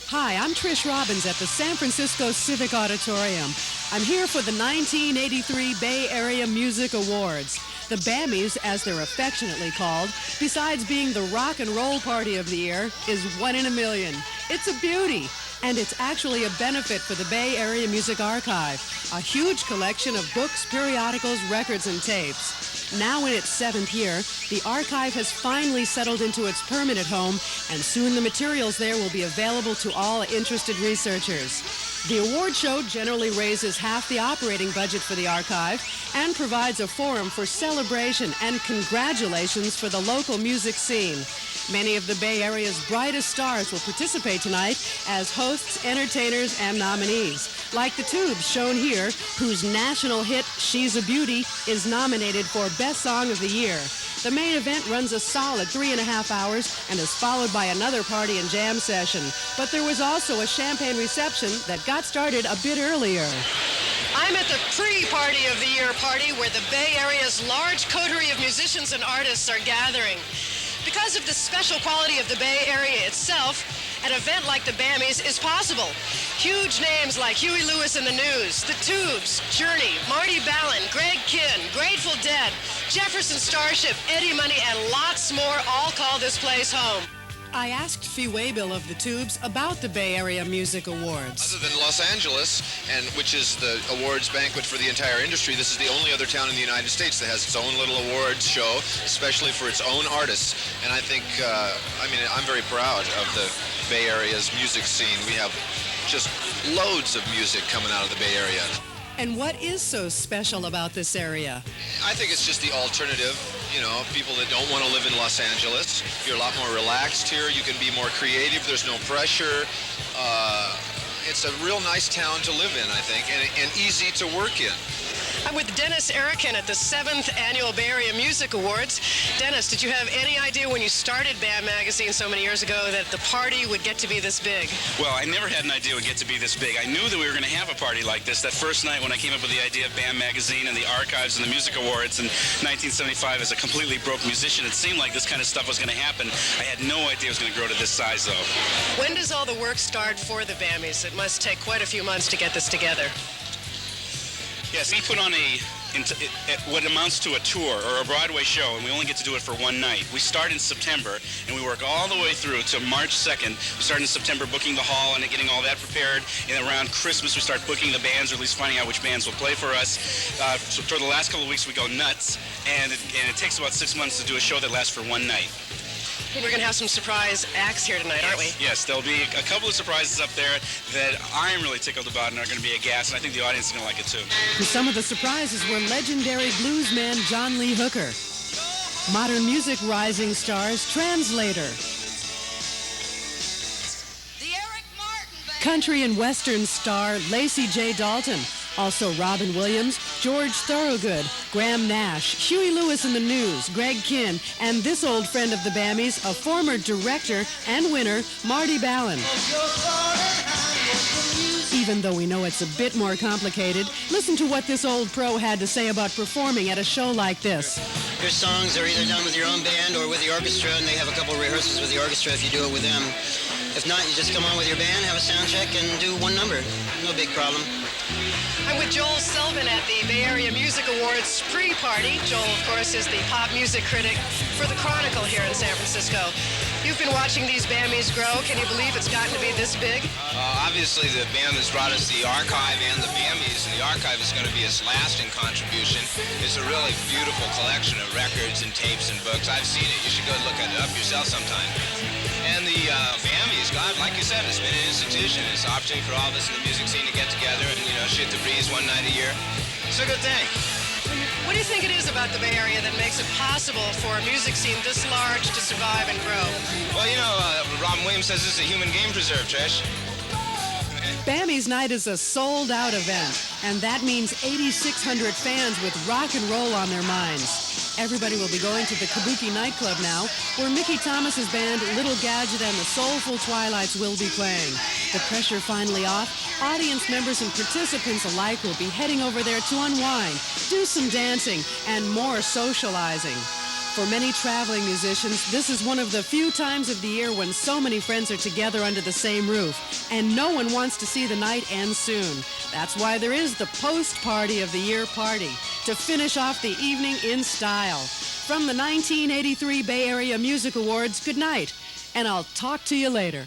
Hi, I'm Trish Robbins at the San Francisco Civic Auditorium. I'm here for the 1983 Bay Area Music Awards. The Bammies, as they're affectionately called, besides being the rock and roll party of the year, is one in a million. It's a beauty. And it's actually a benefit for the Bay Area Music Archive, a huge collection of books, periodicals, records, and tapes. Now in its 7th year, the archive has finally settled into its permanent home, and soon the materials there will be available to all interested researchers. The award show generally raises half the operating budget for the archive and provides a forum for celebration and congratulations for the local music scene. Many of the Bay Area's brightest stars will participate tonight as hosts, entertainers, and nominees, like the Tubes shown here, whose national hit, She's a Beauty, is nominated for Best Song of the Year. The main event runs a solid 3.5 hours and is followed by another party and jam session. But there was also a champagne reception that got started a bit earlier. I'm at the pre-party of the year party where the Bay Area's large coterie of musicians and artists are gathering. Because of the special quality of the Bay Area itself, an event like the Bammies is possible. Huge names like Huey Lewis and the News, the Tubes, Journey, Marty Balin, Greg Kihn, Grateful Dead, Jefferson Starship, Eddie Money, and lots more all call this place home. I asked Fee Waybill of the Tubes about the Bay Area Music Awards. Other than Los Angeles, and which is the awards banquet for the entire industry, this is the only other town in the United States that has its own little awards show, especially for its own artists. And I think, I'm very proud of the Bay Area's music scene. We have just loads of music coming out of the Bay Area. And what is so special about this area? I think it's just the alternative. You know, people that don't want to live in Los Angeles. You're a lot more relaxed here. You can be more creative. There's no pressure. It's a real nice town to live in, I think, and easy to work in. I'm with Dennis Erikin at the 7th Annual Bay Area Music Awards. Dennis, did you have any idea when you started BAM Magazine so many years ago that the party would get to be this big? Well, I never had an idea it would get to be this big. I knew that we were going to have a party like this that first night when I came up with the idea of BAM Magazine and the archives and the music awards in 1975 as a completely broke musician. It seemed like this kind of stuff was going to happen. I had no idea it was going to grow to this size, though. When does all the work start for the Bammies? It must take quite a few months to get this together. Yes, we put on what amounts to a tour or a Broadway show, and we only get to do it for one night. We start in September, and we work all the way through to March 2nd. We start in September booking the hall and getting all that prepared, and around Christmas we start booking the bands, or at least finding out which bands will play for us. So for the last couple of weeks we go nuts, and it takes about 6 months to do a show that lasts for one night. We're going to have some surprise acts here tonight, aren't we? Yes, there'll be a couple of surprises up there that I'm really tickled about and are going to be a gas, and I think the audience is going to like it too. Some of the surprises were legendary bluesman John Lee Hooker, modern music rising stars Translator, country and western star Lacey J. Dalton, also Robin Williams, George Thorogood, Graham Nash, Huey Lewis and the News, Greg Kihn, and this old friend of the Bammies, a former director and winner, Marty Balin. Even though we know it's a bit more complicated, listen to what this old pro had to say about performing at a show like this. Your songs are either done with your own band or with the orchestra, and they have a couple of rehearsals with the orchestra if you do it with them. If not, you just come on with your band, have a sound check, and do one number. No big problem. I'm with Joel Sylvan at the Bay Area Music Awards pre-party. Joel, of course, is the pop music critic for The Chronicle here in San Francisco. You've been watching these Bammies grow. Can you believe it's gotten to be this big? Obviously, the band has brought us the archive and the Bammies, and the archive is going to be its lasting contribution. It's a really beautiful collection of records and tapes and books. I've seen it. You should go look it up yourself sometime. And the Bammies, God, like you said, it's been an institution. It's an opportunity for all of us in the music scene to get together and, shoot the breeze one night a year. It's a good thing. What do you think it is about the Bay Area that makes it possible for a music scene this large to survive and grow? Well, Robin Williams says this is a human game preserve, Trish. Bammies Night is a sold-out event, and that means 8,600 fans with rock and roll on their minds. Everybody will be going to the Kabuki nightclub now, where Mickey Thomas's band Little Gadget and the Soulful Twilights will be playing. The pressure finally off, audience members and participants alike will be heading over there to unwind, do some dancing, and more socializing. For many traveling musicians, this is one of the few times of the year when so many friends are together under the same roof, and no one wants to see the night end soon. That's why there is the post-party of the year party, to finish off the evening in style. From the 1983 Bay Area Music Awards, good night, and I'll talk to you later.